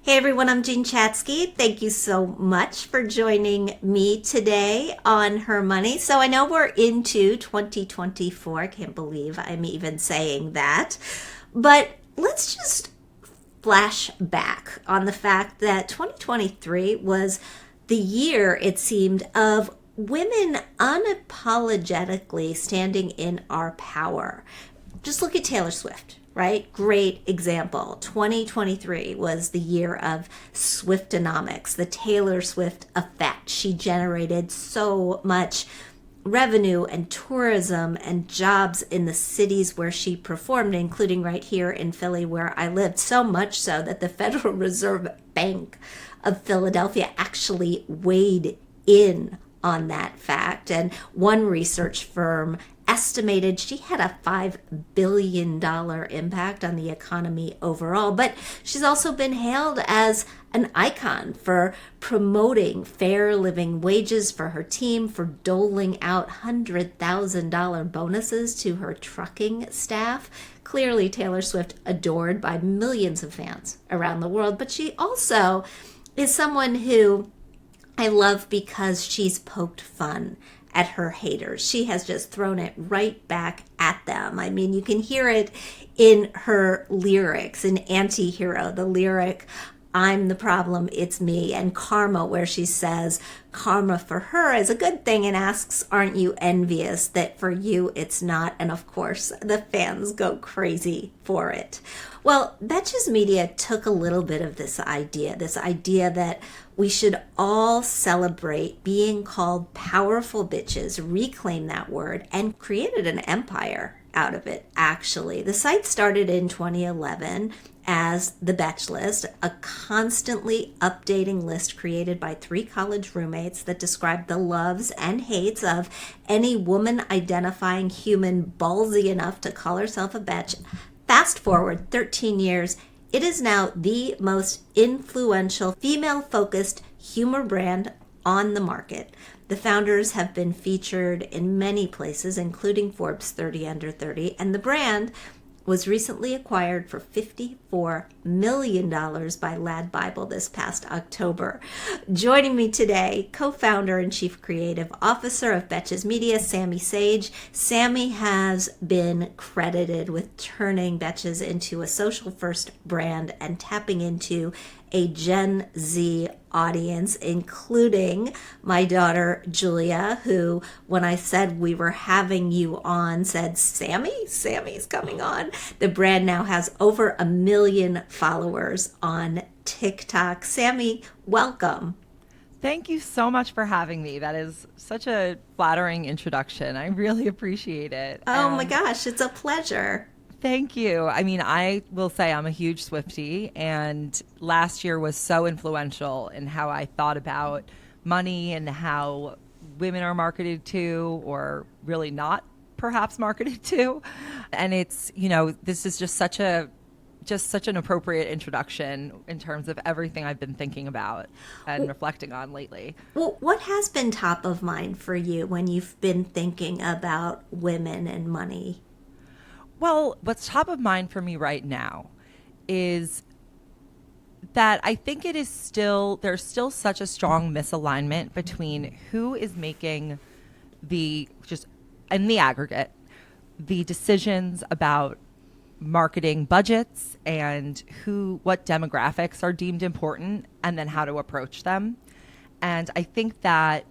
Hey everyone, I'm Jean Chatsky. Thank you so much for joining me today on HerMoney. So I know we're into 2024. I can't believe I'm even saying that. But let's just flash back on the fact that 2023 was the year, it seemed, of women unapologetically standing in our power. Just look at Taylor Swift, right? Great example. 2023 was the year of Swiftonomics, the Taylor Swift effect. She generated so much revenue and tourism and jobs in the cities where she performed, including right here in Philly where I lived. So much so that the Federal Reserve Bank of Philadelphia actually weighed in on that fact. And one research firm estimated she had a $5 billion impact on the economy overall. But she's also been hailed as an icon for promoting fair living wages for her team, for doling out $100,000 bonuses to her trucking staff. Clearly, Taylor Swift adored by millions of fans around the world. But she also is someone who I love because she's poked fun at her haters. She has just thrown it right back at them. I mean, you can hear it in her lyrics. In Anti-Hero, the lyric, "I'm the problem, it's me," and Karma, where she says karma for her is a good thing and asks, "Aren't you envious that for you it's not?" And of course, the fans go crazy for it. Well, Betches Media took a little bit of this idea that we should all celebrate being called powerful bitches, reclaim that word, and created an empire out of it, actually. The site started in 2011 as the Betch List, a constantly updating list created by 3 college roommates that described the loves and hates of any woman identifying human ballsy enough to call herself a betch. Fast forward 13 years, it is now the most influential female-focused humor brand on the market. The founders have been featured in many places, including Forbes 30 Under 30, and the brand was recently acquired for $54 million by Lad Bible this past October. Joining me today, co-founder and chief creative officer of Betches Media, Sami Sage. Sami has been credited with turning Betches into a social-first brand and tapping into a Gen Z audience, including my daughter Julia, who, when I said we were having you on, said, Sammy's coming on. The brand now has over 1 million followers on TikTok. Sami, welcome. Thank you so much for having me. That is such a flattering introduction. I really appreciate it. Oh my gosh, it's a pleasure. Thank you. I mean, I will say I'm a huge Swiftie, and last year was so influential in how I thought about money and how women are marketed to, or really not perhaps marketed to. And it's, this is just such an appropriate introduction in terms of everything I've been thinking about and reflecting on lately. Well, what has been top of mind for you when you've been thinking about women and money? Well, what's top of mind for me right now is that I think there's still such a strong misalignment between who is making in the aggregate, the decisions about marketing budgets and what demographics are deemed important, and then how to approach them. And I think that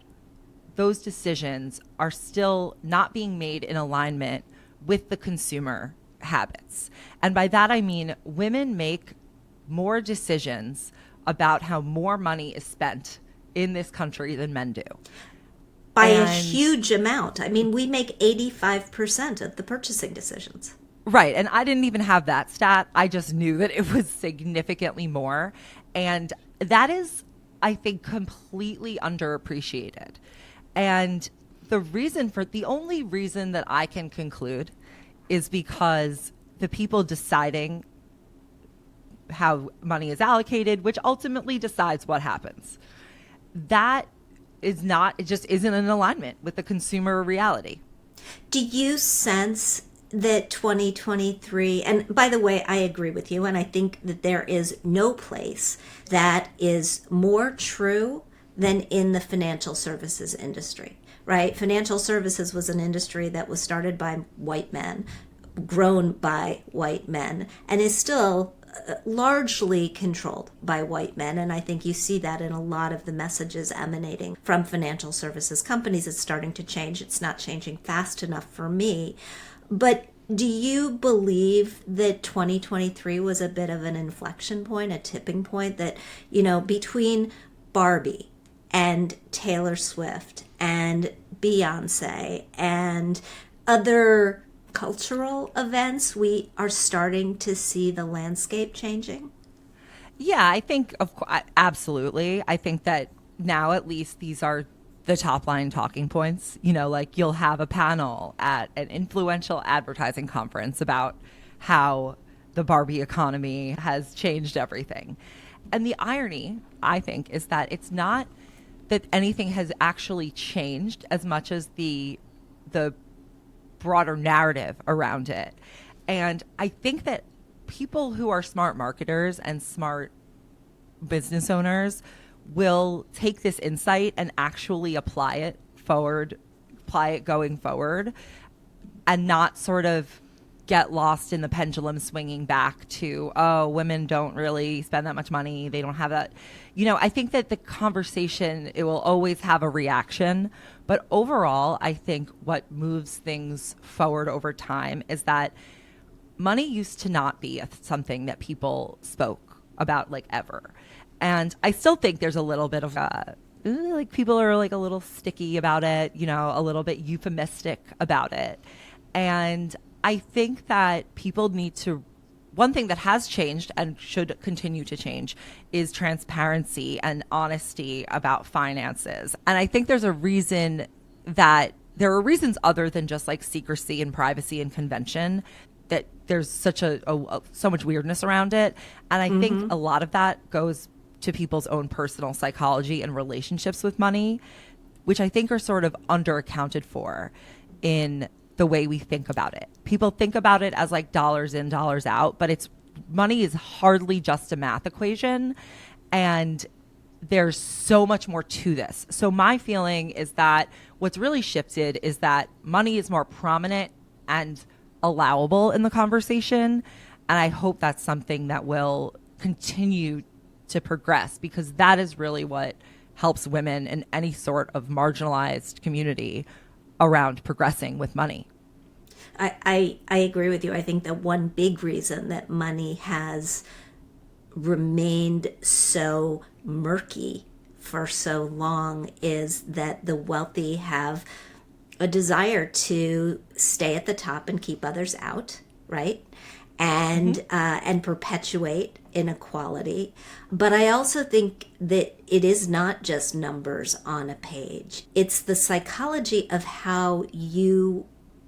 those decisions are still not being made in alignment with the consumer habits. And by that, I mean, women make more decisions about how more money is spent in this country than men do. By a huge amount. I mean, we make 85% of the purchasing decisions. Right. And I didn't even have that stat. I just knew that it was significantly more. And that is, I think, completely underappreciated. And the only reason that I can conclude is because the people deciding how money is allocated, which ultimately decides what happens, it just isn't in alignment with the consumer reality. Do you sense that 2023, and by the way, I agree with you, and I think that there is no place that is more true than in the financial services industry, right? Financial services was an industry that was started by white men, grown by white men, and is still largely controlled by white men. And I think you see that in a lot of the messages emanating from financial services companies. It's starting to change. It's not changing fast enough for me. But do you believe that 2023 was a bit of an inflection point, a tipping point that, between Barbie and Taylor Swift and Beyonce and other cultural events, we are starting to see the landscape changing? Yeah, I think absolutely. I think that now at least these are the top line talking points. Like you'll have a panel at an influential advertising conference about how the Barbie economy has changed everything. And the irony, I think, is that it's not that anything has actually changed as much as the broader narrative around it. And I think that people who are smart marketers and smart business owners will take this insight and actually apply it going forward, and not sort of get lost in the pendulum swinging back to, oh, women don't really spend that much money. They don't have that. I think that the conversation, it will always have a reaction. But overall, I think what moves things forward over time is that money used to not be something that people spoke about like ever. And I still think there's a little bit of like people are like a little sticky about it, a little bit euphemistic about it. And I think that people need to, one thing that has changed and should continue to change is transparency and honesty about finances. And I think there's a reason that there are reasons other than just like secrecy and privacy and convention that there's such so much weirdness around it. And I think a lot of that goes to people's own personal psychology and relationships with money, which I think are sort of underaccounted for in the way we think about it. People think about it as like dollars in, dollars out, but money is hardly just a math equation. And there's so much more to this. So my feeling is that what's really shifted is that money is more prominent and allowable in the conversation. And I hope that's something that will continue to progress, because that is really what helps women in any sort of marginalized community around progressing with money. I agree with you. I think that one big reason that money has remained so murky for so long is that the wealthy have a desire to stay at the top and keep others out, right? And perpetuate inequality. But I also think that it is not just numbers on a page. It's the psychology of how you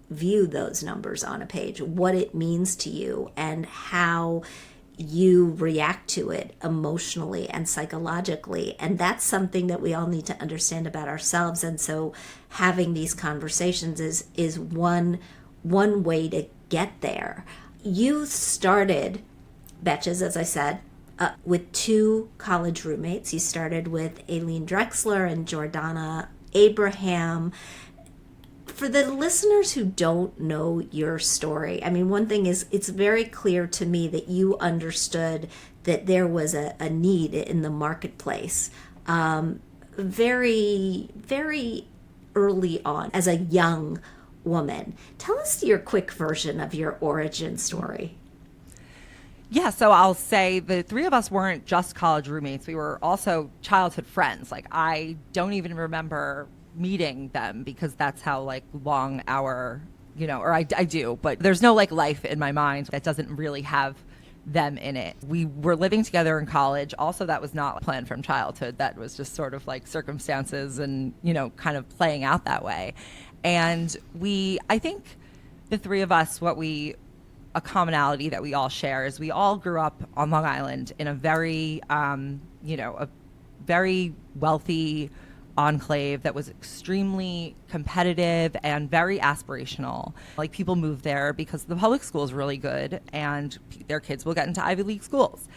view those numbers on a page, what it means to you, and how you react to it emotionally and psychologically. And that's something that we all need to understand about ourselves. And so having these conversations is one way to get there. You started, Betches, as I said, with two college roommates. You started with Aileen Drexler and Jordana Abraham. For the listeners who don't know your story, I mean, one thing is, it's very clear to me that you understood that there was a need in the marketplace very, very early on as a young woman. Tell us your quick version of your origin story. Yeah, so I'll say the three of us weren't just college roommates. We were also childhood friends. Like, I don't even remember meeting them because that's how like long our, or I do, but there's no like life in my mind that doesn't really have them in it. We were living together in college. Also, that was not planned from childhood. That was just sort of like circumstances and, kind of playing out that way. And I think the three of us, a commonality that we all share is we all grew up on Long Island in a very, a very wealthy, enclave that was extremely competitive and very aspirational. Like, people move there because the public school is really good and their kids will get into Ivy League schools.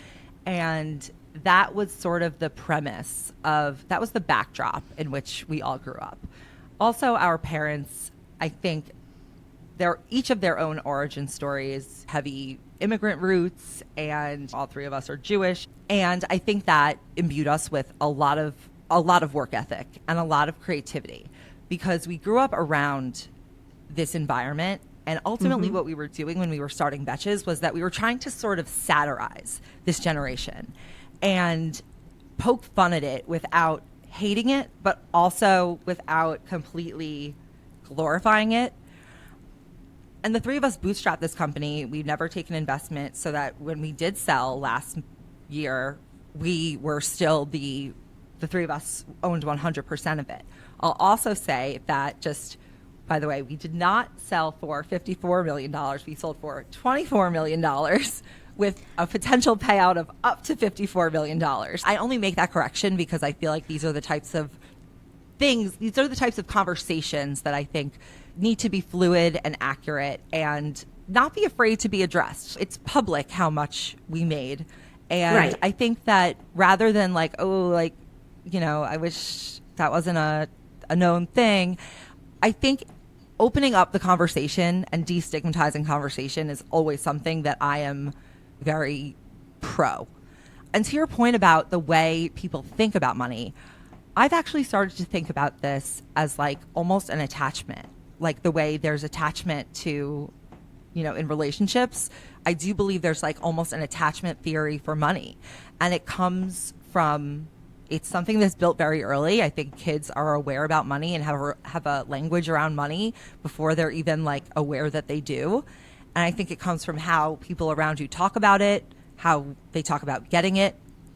And that was sort of the premise of, that was the backdrop in which we all grew up. Also, our parents, I think, they're each of their own origin stories, heavy immigrant roots, and all three of us are Jewish. And I think that imbued us with a lot of work ethic and a lot of creativity, because we grew up around this environment. And ultimately what we were doing when we were starting Betches was that we were trying to sort of satirize this generation and poke fun at it without hating it, but also without completely glorifying it. And the three of us bootstrapped this company. We've never taken investment, so that when we did sell last year, we were still the three of us owned 100% of it. I'll also say that, just by the way, we did not sell for $54 million. We sold for $24 million with a potential payout of up to $54 million. I only make that correction because I feel like these are the types of conversations that I think need to be fluid and accurate and not be afraid to be addressed. It's public how much we made. And Right. I think that rather than like, I wish that wasn't a known thing, I think opening up the conversation and destigmatizing conversation is always something that I am very pro. And to your point about the way people think about money, I've actually started to think about this as like almost an attachment, like the way there's attachment to, in relationships. I do believe there's like almost an attachment theory for money. And it comes from, it's something that's built very early. I think kids are aware about money and have a language around money before they're even like aware that they do. And I think it comes from how people around you talk about it, how they talk about getting it,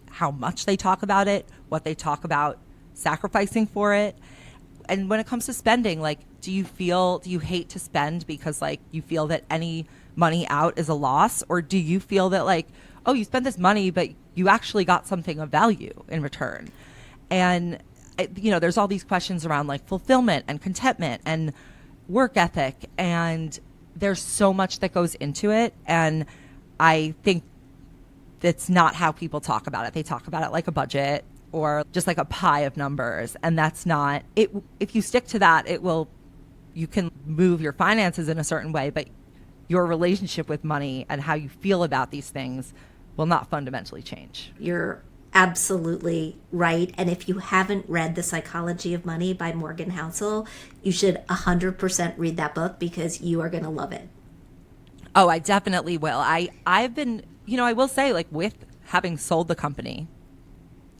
how much they talk about it, what they talk about sacrificing for it. And when it comes to spending, like, do you hate to spend because like you feel that any money out is a loss? Or do you feel that like, oh, you spent this money, but you actually got something of value in return? And, there's all these questions around like fulfillment and contentment and work ethic. And there's so much that goes into it. And I think that's not how people talk about it. They talk about it like a budget or just like a pie of numbers. And that's not it. If you stick to that, you can move your finances in a certain way, but your relationship with money and how you feel about these things will not fundamentally change. You're absolutely right. And if you haven't read The Psychology of Money by Morgan Housel, you should 100% read that book because you are going to love it. Oh, I definitely will. I've been, I will say, like, with having sold the company,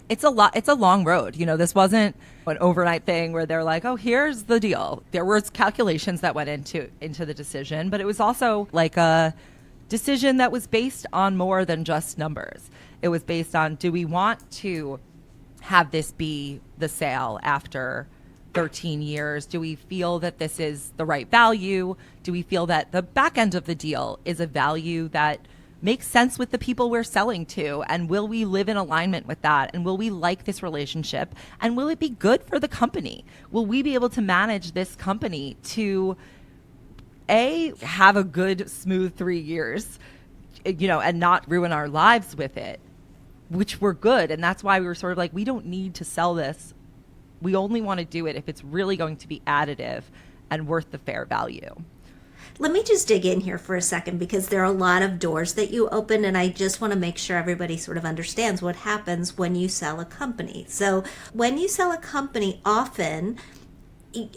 it's a long road. This wasn't an overnight thing where they're like, oh, here's the deal. There were calculations that went into the decision, but it was also like a decision that was based on more than just numbers. It was based on, do we want to have this be the sale after 13 years? Do we feel that this is the right value? Do we feel that the back end of the deal is a value that makes sense with the people we're selling to? And will we live in alignment with that? And will we like this relationship? And will it be good for the company? Will we be able to manage this company to have a good, smooth 3 years, and not ruin our lives with it, which were good. And that's why we were sort of like, we don't need to sell this. We only want to do it if it's really going to be additive and worth the fair value. Let me just dig in here for a second because there are a lot of doors that you open, and I just want to make sure everybody sort of understands what happens when you sell a company. So when you sell a company, often, you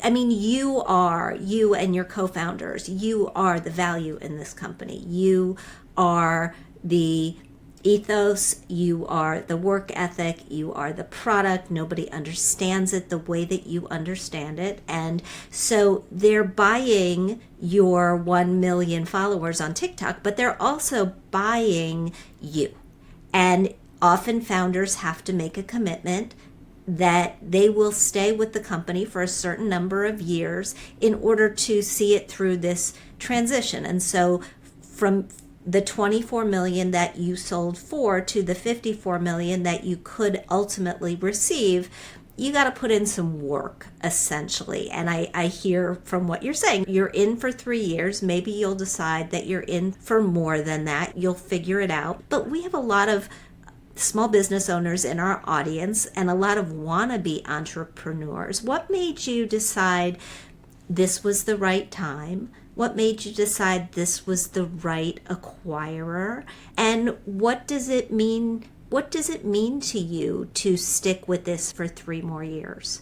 and your co-founders, you are the value in this company. You are the ethos, you are the work ethic, you are the product. Nobody understands it the way that you understand it. And so they're buying your 1 million followers on TikTok, but they're also buying you. And often founders have to make a commitment that they will stay with the company for a certain number of years in order to see it through this transition. And so from the 24 million that you sold for to the 54 million that you could ultimately receive, you got to put in some work, essentially. And I hear from what you're saying, you're in for 3 years. Maybe you'll decide that you're in for more than that. You'll figure it out. But we have a lot of small business owners in our audience and a lot of wannabe entrepreneurs. What made you decide this was the right time? What made you decide this was the right acquirer? And what does it mean? What does it mean to you to stick with this for 3 more years?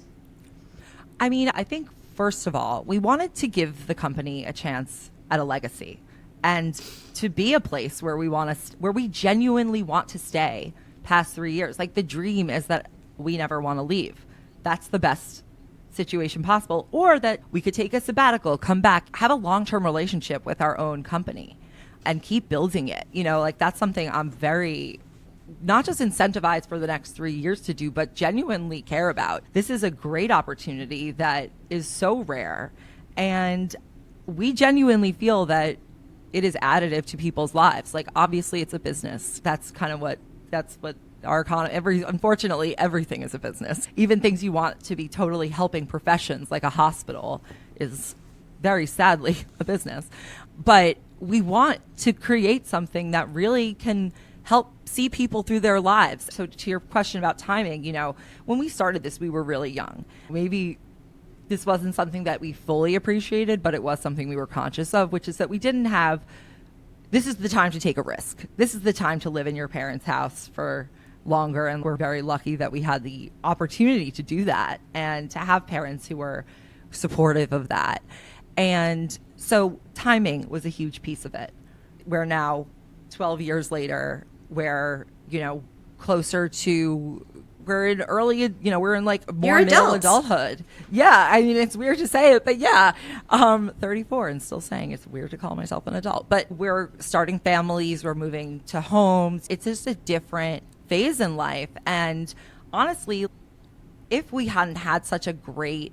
I mean, I think first of all, we wanted to give the company a chance at a legacy and to be a place where we genuinely want to stay past 3 years. Like, the dream is that we never want to leave. That's the best situation possible, or that we could take a sabbatical, come back, have a long-term relationship with our own company and keep building it. Like, that's something I'm very not just incentivized for the next 3 years to do, but genuinely care about. This is a great opportunity that is so rare. And we genuinely feel that it is additive to people's lives. Like, obviously it's a business. That's what our economy, unfortunately, everything is a business. Even things you want to be totally helping professions, like a hospital, is very sadly a business. But we want to create something that really can help see people through their lives. So to your question about timing, when we started this, we were really young. Maybe this wasn't something that we fully appreciated, but it was something we were conscious of, which is that we didn't have, this is the time to take a risk. This is the time to live in your parents' house for longer. And we're very lucky that we had the opportunity to do that and to have parents who were supportive of that. And so timing was a huge piece of it. We're now 12 years later, we're, closer to, we're in like more middle adulthood. Yeah. I mean, it's weird to say it, but yeah, 34 and still saying it's weird to call myself an adult, but we're starting families, we're moving to homes. It's just a different phase in life. And honestly, if we hadn't had such a great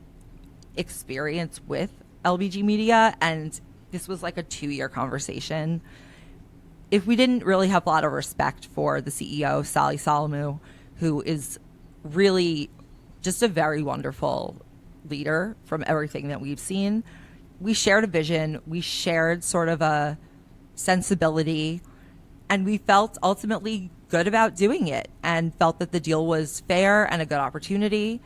experience with LBG Media, and this was like a 2-year conversation, if we didn't really have a lot of respect for the CEO, Sally Salomu, who is really just a very wonderful leader from everything that we've seen, we shared a vision, we shared sort of a sensibility, and we felt ultimately good about doing it and felt that the deal was fair and a good opportunity.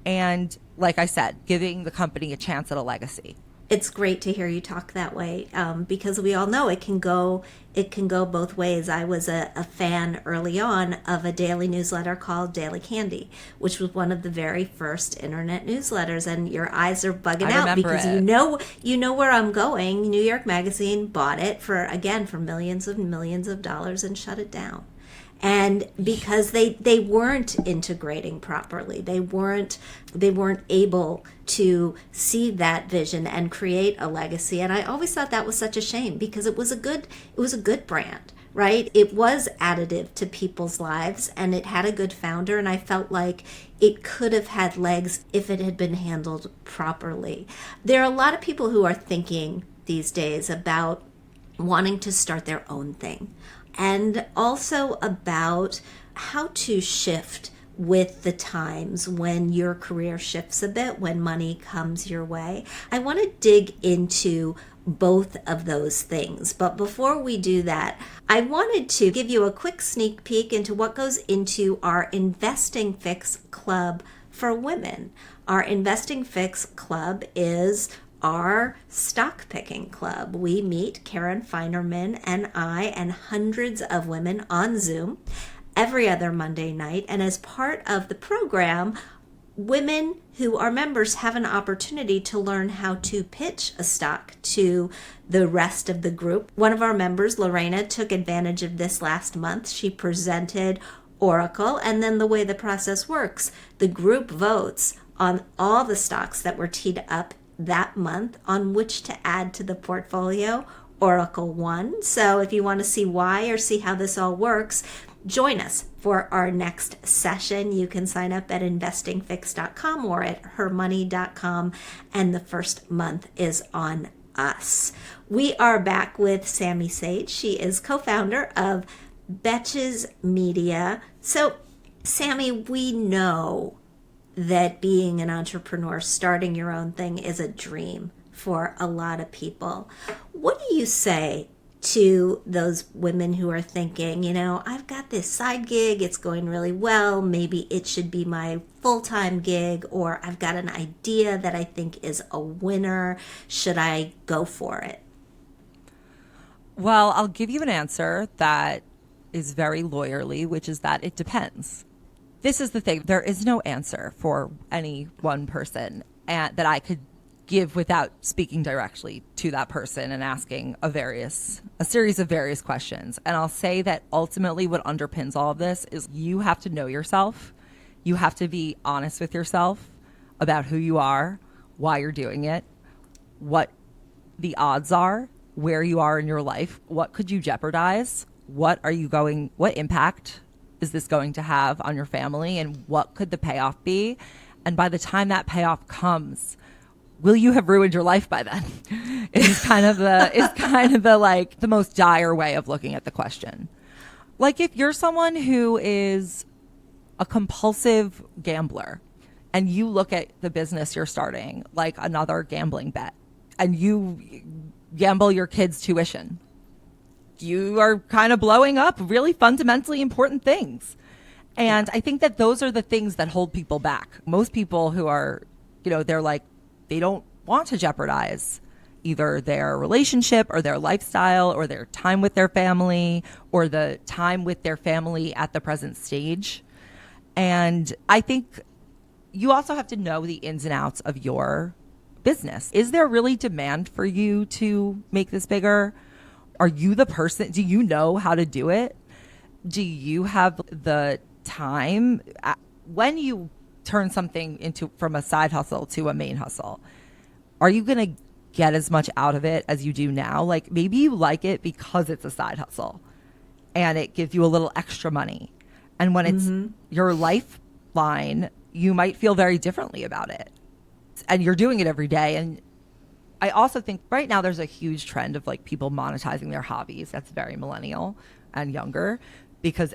And like I said, giving the company a chance at a legacy. It's great to hear you talk that way, because we all know it can go both ways. I was a fan early on of a daily newsletter called Daily Candy, which was one of the very first internet newsletters. And your eyes are bugging out because you know where I'm going. New York Magazine bought it for millions and millions of dollars and shut it down. And because they weren't integrating properly, they weren't able to see that vision and create a legacy. And I always thought that was such a shame, because it was a good brand, right? It was additive to people's lives and it had a good founder. And I felt like it could have had legs if it had been handled properly. There are a lot of people who are thinking these days about wanting to start their own thing, and also about how to shift with the times when your career shifts a bit, when money comes your way. I want to dig into both of those things. But before we do that, I wanted to give you a quick sneak peek into what goes into our Investing Fix Club for women. Our Investing Fix Club is our stock picking club. We meet, Karen Feinerman and I and hundreds of women on Zoom every other Monday night. And as part of the program, women who are members have an opportunity to learn how to pitch a stock to the rest of the group. One of our members, Lorena, took advantage of this last month. She presented Oracle, and then the way the process works, the group votes on all the stocks that were teed up that month on which to add to the portfolio. Oracle won. So if you want to see why or see how this all works, join us for our next session. You can sign up at investingfix.com or at hermoney.com, and the first month is on us. We are back with Sami Sage. She is co-founder of Betches Media. So, Sami, we know that being an entrepreneur, starting your own thing, is a dream for a lot of people. What do you say to those women who are thinking, I've got this side gig, it's going really well, maybe it should be my full-time gig, or I've got an idea that I think is a winner, should I go for it? Well, I'll give you an answer that is very lawyerly, which is that it depends. This is the thing. There is no answer for any one person that I could give without speaking directly to that person and asking a series of various questions. And I'll say that ultimately what underpins all of this is you have to know yourself. You have to be honest with yourself about who you are, why you're doing it, what the odds are, where you are in your life, what could you jeopardize, what impact is this going to have on your family, and what could the payoff be? And by the time that payoff comes, will you have ruined your life by then? It's kind of the most dire way of looking at the question. Like if you're someone who is a compulsive gambler and you look at the business you're starting like another gambling bet, and you gamble your kids' tuition, you are kind of blowing up really fundamentally important things. And I think that those are the things that hold people back. Most people who are, they don't want to jeopardize either their relationship or their lifestyle or their time with their family or the time with their family at the present stage. And I think you also have to know the ins and outs of your business. Is there really demand for you to make this bigger? Are you the person? Do you know how to do it? Do you have the time? When you turn something from a side hustle to a main hustle, are you going to get as much out of it as you do now? Like maybe you like it because it's a side hustle and it gives you a little extra money. And when it's your lifeline, you might feel very differently about it. And you're doing it every day. And I also think right now there's a huge trend of like people monetizing their hobbies. That's very millennial and younger, because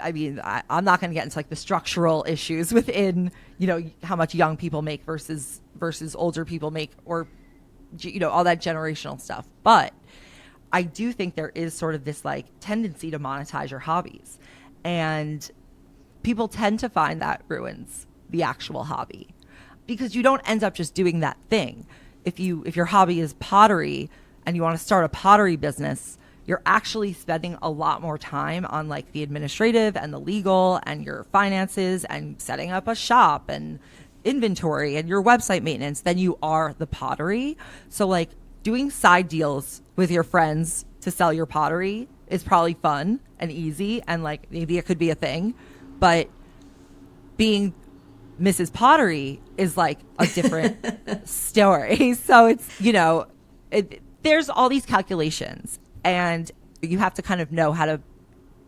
I'm not going to get into like the structural issues within, how much young people make versus older people make, or, all that generational stuff. But I do think there is sort of this like tendency to monetize your hobbies, and people tend to find that ruins the actual hobby, because you don't end up just doing that thing. If your hobby is pottery and you want to start a pottery business, you're actually spending a lot more time on like the administrative and the legal and your finances and setting up a shop and inventory and your website maintenance than you are the pottery. So like doing side deals with your friends to sell your pottery is probably fun and easy, and like maybe it could be a thing, but being Mrs. Pottery is like a different story. So it's, there's all these calculations, and you have to kind of know how to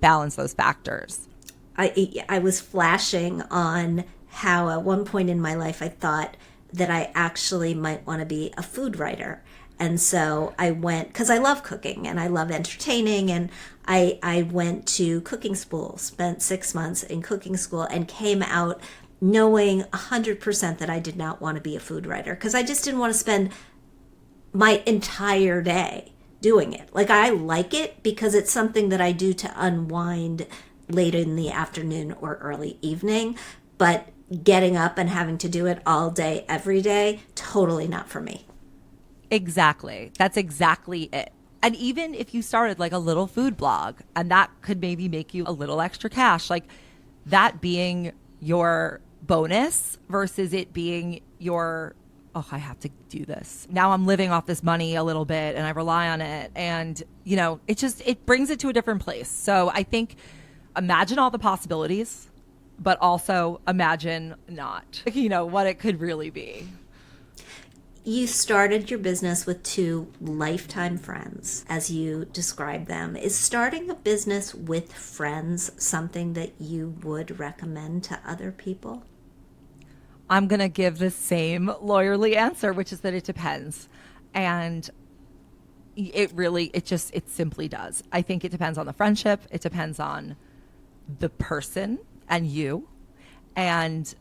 balance those factors. I was flashing on how at one point in my life I thought that I actually might want to be a food writer. And so I went, because I love cooking and I love entertaining, and I went to cooking school, spent 6 months in cooking school, and came out knowing 100% that I did not want to be a food writer, because I just didn't want to spend my entire day doing it. Like I like it because it's something that I do to unwind late in the afternoon or early evening, but getting up and having to do it all day, every day, totally not for me. Exactly. That's exactly it. And even if you started like a little food blog and that could maybe make you a little extra cash, like that being your bonus versus it being your, oh, I have to do this. Now I'm living off this money a little bit and I rely on it. And, it brings it to a different place. So I think imagine all the possibilities, but also imagine not, what it could really be. You started your business with 2 lifetime friends, as you described them. Is starting a business with friends something that you would recommend to other people? I'm going to give the same lawyerly answer, which is that it depends. And it simply does. I think it depends on the friendship. It depends on the person and you. And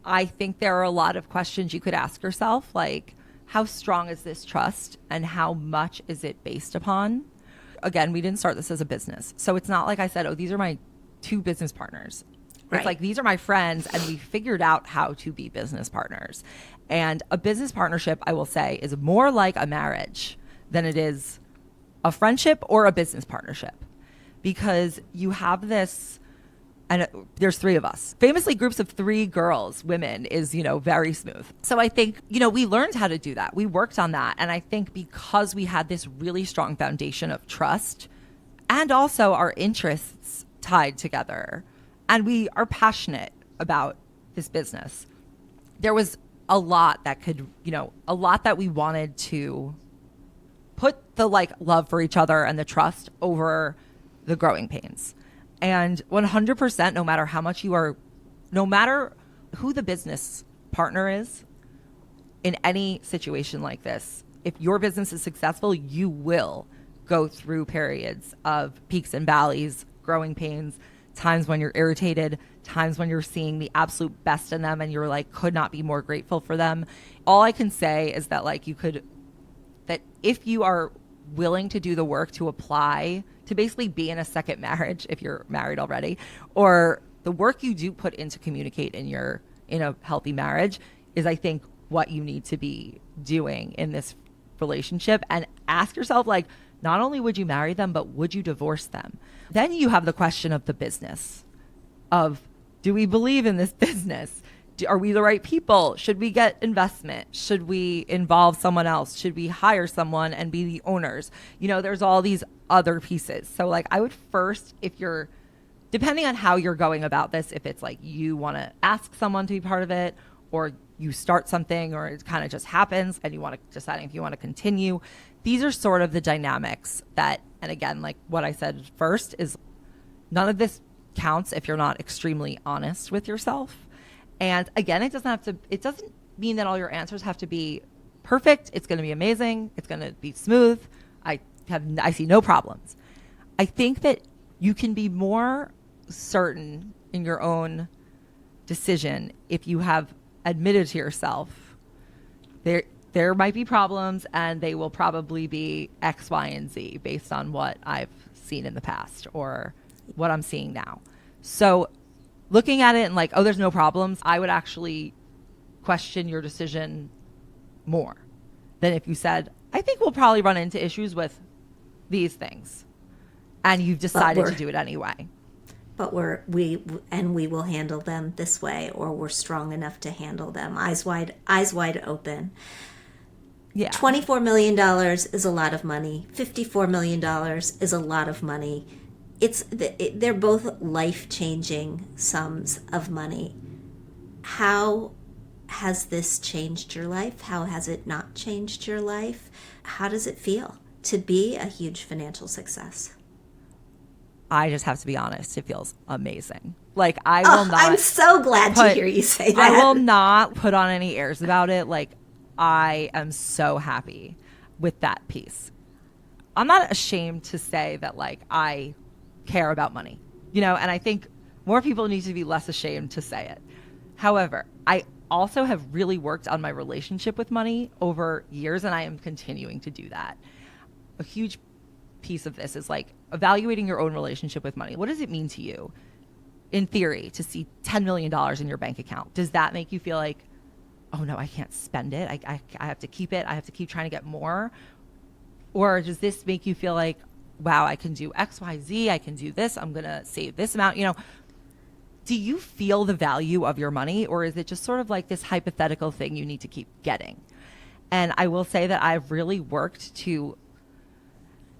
I think there are a lot of questions you could ask yourself, like how strong is this trust and how much is it based upon? Again, we didn't start this as a business. So it's not like I said, oh, these are my 2 business partners. Right. It's like, these are my friends, and we figured out how to be business partners. And a business partnership, I will say, is more like a marriage than it is a friendship or a business partnership, because you have this, and there's 3 of us. Famously, groups of 3 girls, women, is, very smooth. So I think, we learned how to do that. We worked on that. And I think because we had this really strong foundation of trust and also our interests tied together, and we are passionate about this business, there was a lot that could, a lot that we wanted to put the love for each other and the trust over the growing pains. And 100%, no matter how much no matter who the business partner is in any situation like this, if your business is successful, you will go through periods of peaks and valleys, growing pains, times when you're irritated, times when you're seeing the absolute best in them and you're could not be more grateful for them. All I can say is that that if you are willing to do the work to apply to basically be in a second marriage, if you're married already, or the work you do put into communicate in a healthy marriage is, I think, what you need to be doing in this relationship. And ask yourself, not only would you marry them, but would you divorce them? Then you have the question of the business of, do we believe in this business? Are we the right people? Should we get investment? Should we involve someone else? Should we hire someone and be the owners? There's all these other pieces. So I would first, depending on how you're going about this, if it's you want to ask someone to be part of it, or you start something, or it kind of just happens and you want to decide if you want to continue. These are sort of the dynamics that, and again, what I said first is, none of this counts if you're not extremely honest with yourself. And again, it doesn't mean that all your answers have to be perfect. It's going to be amazing. It's going to be smooth. I see no problems. I think that you can be more certain in your own decision if you have admitted to yourself there might be problems, and they will probably be X, Y, and Z based on what I've seen in the past or what I'm seeing now. So looking at it and oh, there's no problems, I would actually question your decision more than if you said, I think we'll probably run into issues with these things, and you've decided to do it anyway. But we will handle them this way, or we're strong enough to handle them. Eyes wide open. Yeah. $24 million is a lot of money. $54 million is a lot of money. They're both life-changing sums of money. How has this changed your life? How has it not changed your life? How does it feel to be a huge financial success? I just have to be honest. It feels amazing. I will not. I'm so glad to hear you say that. I will not put on any airs about it. I am so happy with that piece. I'm not ashamed to say that I care about money, and I think more people need to be less ashamed to say it. However, I also have really worked on my relationship with money over years, and I am continuing to do that. A huge piece of this is evaluating your own relationship with money. What does it mean to you, in theory, to see $10 million in your bank account? Does that make you feel oh no, I can't spend it, I have to keep it, I have to keep trying to get more? Or does this make you feel wow, I can do X, Y, Z, I can do this, I'm gonna save this amount? Do you feel the value of your money, or is it just sort of this hypothetical thing you need to keep getting? And I will say that I've really worked to,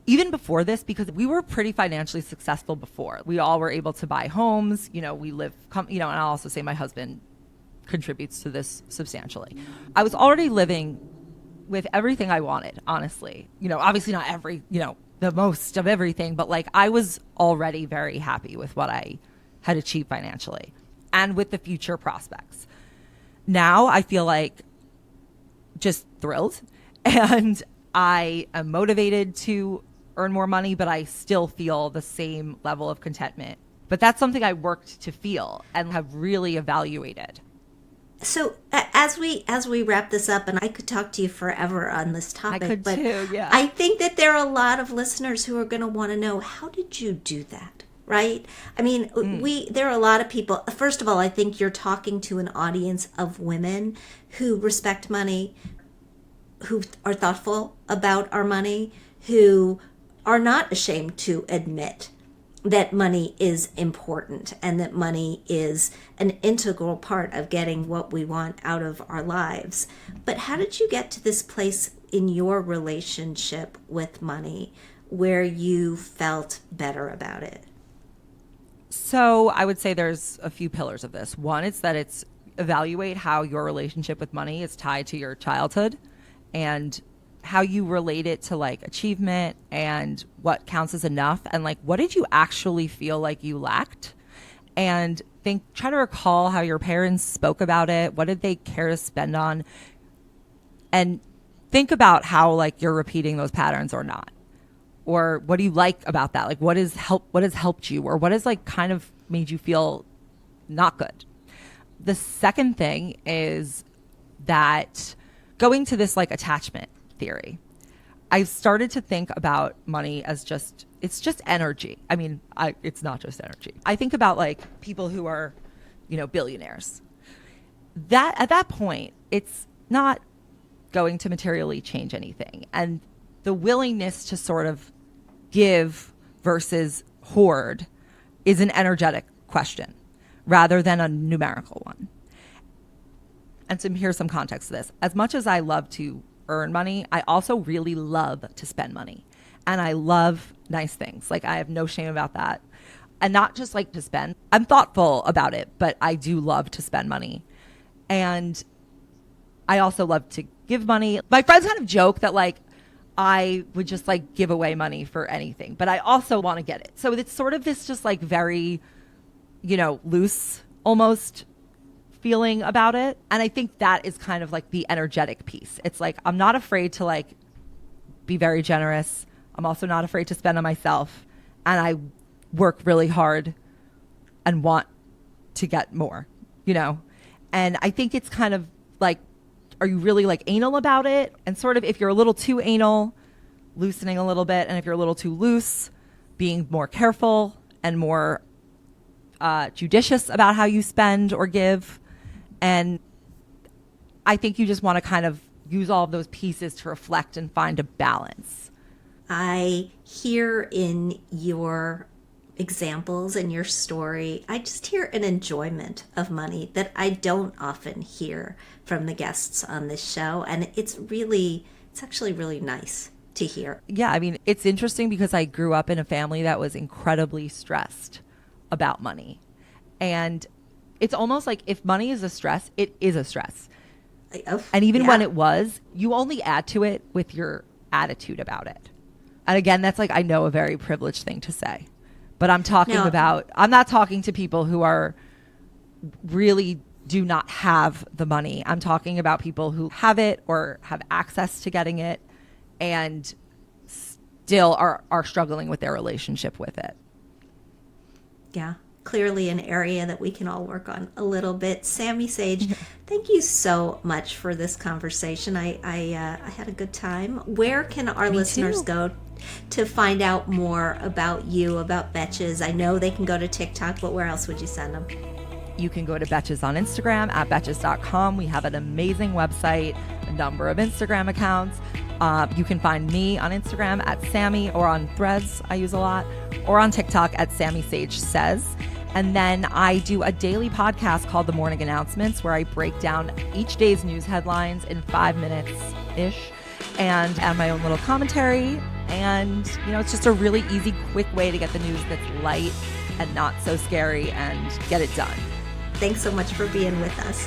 even before this, because we were pretty financially successful before. We all were able to buy homes, we live, and I'll also say my husband contributes to this substantially. I was already living with everything I wanted, honestly. Obviously not the most of everything, but I was already very happy with what I had achieved financially and with the future prospects. Now I feel just thrilled, and I am motivated to earn more money, but I still feel the same level of contentment. But that's something I worked to feel and have really evaluated. So as we wrap this up, and I could talk to you forever on this topic, I could but too, yeah. I think that there are a lot of listeners who are going to want to know, how did you do that? Right? I mean, there are a lot of people. First of all, I think you're talking to an audience of women who respect money, who are thoughtful about our money, who are not ashamed to admit that money is important and that money is an integral part of getting what we want out of our lives. But how did you get to this place in your relationship with money where you felt better about it? So I would say there's a few pillars of this. One is that it's evaluate how your relationship with money is tied to your childhood and how you relate it to like achievement and what counts as enough, and like what did you actually feel like you lacked, and try to recall how your parents spoke about it. What did they care to spend on? And think about how like you're repeating those patterns or not. Or what do you like about that? Like what has helped you, or what has like kind of made you feel not good? The second thing is that going to this like attachment theory, I've started to think about money as it's just energy. I mean, it's not just energy. I think about like people who are, billionaires. That at that point, it's not going to materially change anything. And the willingness to sort of give versus hoard is an energetic question rather than a numerical one. And so here's some context to this. As much as I love to earn money, I also really love to spend money. And I love nice things. Like I have no shame about that. And not just like to spend. I'm thoughtful about it, but I do love to spend money. And I also love to give money. My friends kind of joke that like I would just like give away money for anything, but I also want to get it. So it's sort of this just like very, loose almost feeling about it. And I think that is kind of like the energetic piece. It's like, I'm not afraid to like be very generous. I'm also not afraid to spend on myself. And I work really hard and want to get more, And I think it's kind of like, are you really like anal about it? And sort of if you're a little too anal, loosening a little bit. And if you're a little too loose, being more careful and more judicious about how you spend or give. And I think you just want to kind of use all of those pieces to reflect and find a balance. I hear in your examples and your story, I just hear an enjoyment of money that I don't often hear from the guests on this show. And it's actually really nice to hear. Yeah, I mean, it's interesting because I grew up in a family that was incredibly stressed about money. And it's almost like if money is a stress, it is a stress. And even when it was, you only add to it with your attitude about it. And again, that's like, I know, a very privileged thing to say. But I'm not talking to people who are really do not have the money. I'm talking about people who have it or have access to getting it and still are struggling with their relationship with it. Yeah, clearly an area that we can all work on a little bit. Sami Sage, thank you so much for this conversation. I had a good time. Where can our listeners go to find out more about you, about Betches? I know they can go to TikTok, but where else would you send them? You can go to Betches on Instagram at Betches.com. We have an amazing website, a number of Instagram accounts. You can find me on Instagram at Sami, or on Threads, I use a lot, or on TikTok at Sami Sage Says. And then I do a daily podcast called The Morning Announcements, where I break down each day's news headlines in 5 minutes-ish and add my own little commentary. And, it's just a really easy, quick way to get the news that's light and not so scary and get it done. Thanks so much for being with us.